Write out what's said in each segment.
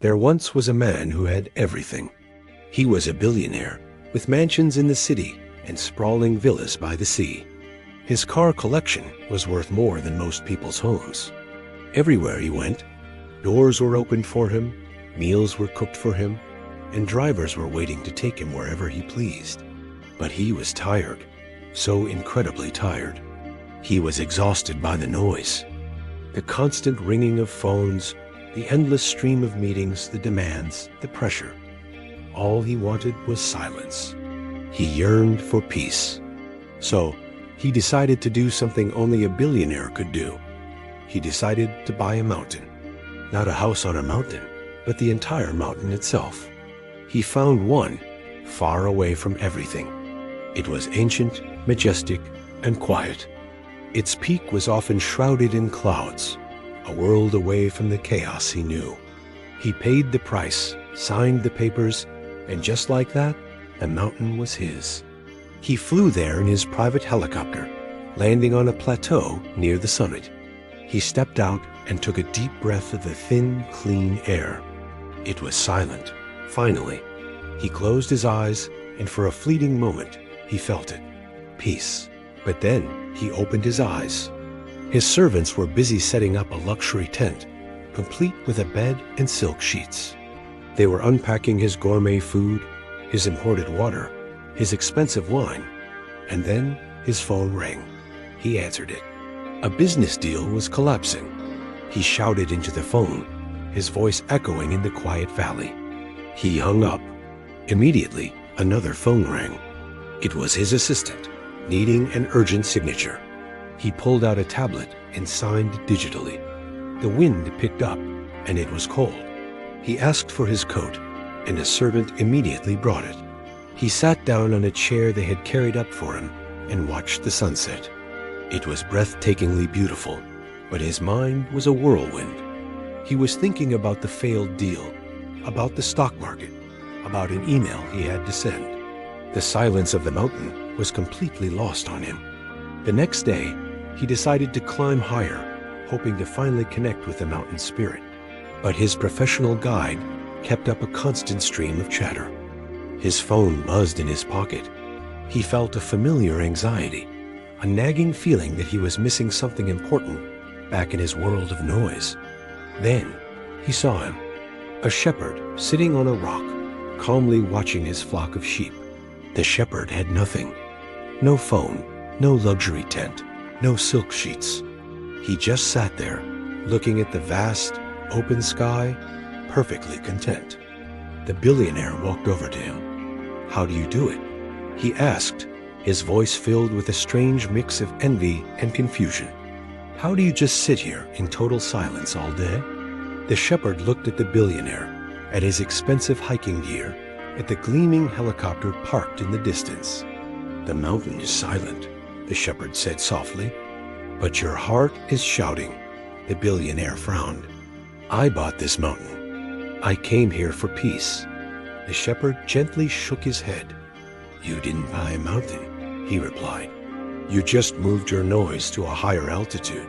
There once was a man who had everything. He was a billionaire, with mansions in the city and sprawling villas by the sea. His car collection was worth more than most people's homes. Everywhere he went, doors were opened for him, meals were cooked for him, and drivers were waiting to take him wherever he pleased. But he was tired, so incredibly tired. He was exhausted by the noise, the constant ringing of phones, the endless stream of meetings, the demands, the pressure. All he wanted was silence. He yearned for peace. So he decided to do something only a billionaire could do. He decided to buy a mountain. Not a house on a mountain, but the entire mountain itself. He found one, far away from everything. It was ancient, majestic, and quiet. Its peak was often shrouded in clouds, a world away from the chaos he knew. He paid the price, signed the papers, and just like that, the mountain was his. He flew there in his private helicopter, landing on a plateau near the summit. He stepped out and took a deep breath of the thin, clean air. It was silent. Finally, he closed his eyes, and for a fleeting moment, he felt it. Peace. But then he opened his eyes. His servants were busy setting up a luxury tent, complete with a bed and silk sheets. They were unpacking his gourmet food, his imported water, his expensive wine, and then his phone rang. He answered it. A business deal was collapsing. He shouted into the phone, his voice echoing in the quiet valley. He hung up. Immediately, another phone rang. It was his assistant, needing an urgent signature. He pulled out a tablet and signed digitally. The wind picked up, and it was cold. He asked for his coat, and a servant immediately brought it. He sat down on a chair they had carried up for him and watched the sunset. It was breathtakingly beautiful, but his mind was a whirlwind. He was thinking about the failed deal, about the stock market, about an email he had to send. The silence of the mountain was completely lost on him. The next day, he decided to climb higher, hoping to finally connect with the mountain spirit. But his professional guide kept up a constant stream of chatter. His phone buzzed in his pocket. He felt a familiar anxiety, a nagging feeling that he was missing something important back in his world of noise. Then he saw him, a shepherd sitting on a rock, calmly watching his flock of sheep. The shepherd had nothing. No phone, no luxury tent, no silk sheets. He just sat there, looking at the vast, open sky, perfectly content. The billionaire walked over to him. "How do you do it?" he asked, his voice filled with a strange mix of envy and confusion. "How do you just sit here in total silence all day?" The shepherd looked at the billionaire, at his expensive hiking gear, at the gleaming helicopter parked in the distance. "The mountain is silent," the shepherd said softly. "But your heart is shouting." The billionaire frowned. "I bought this mountain. I came here for peace." The shepherd gently shook his head. "You didn't buy a mountain," he replied. "You just moved your noise to a higher altitude.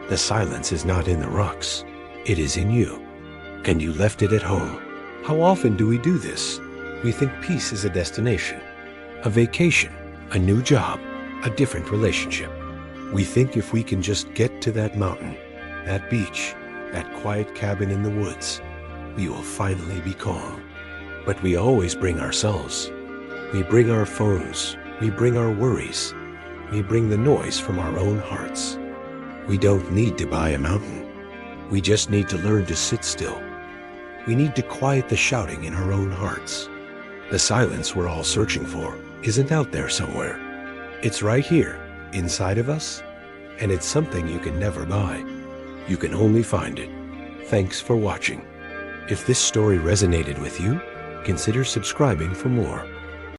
The silence is not in the rocks. It is in you. And you left it at home. How often do we do this? We think peace is a destination, a vacation, a new job, a different relationship. We think if we can just get to that mountain, that beach, that quiet cabin in the woods, we will finally be calm. But we always bring ourselves. We bring our phones. We bring our worries. We bring the noise from our own hearts. We don't need to buy a mountain. We just need to learn to sit still. We need to quiet the shouting in our own hearts. The silence we're all searching for isn't out there somewhere. It's right here, inside of us, and it's something you can never buy. You can only find it. Thanks for watching. If this story resonated with you, consider subscribing for more.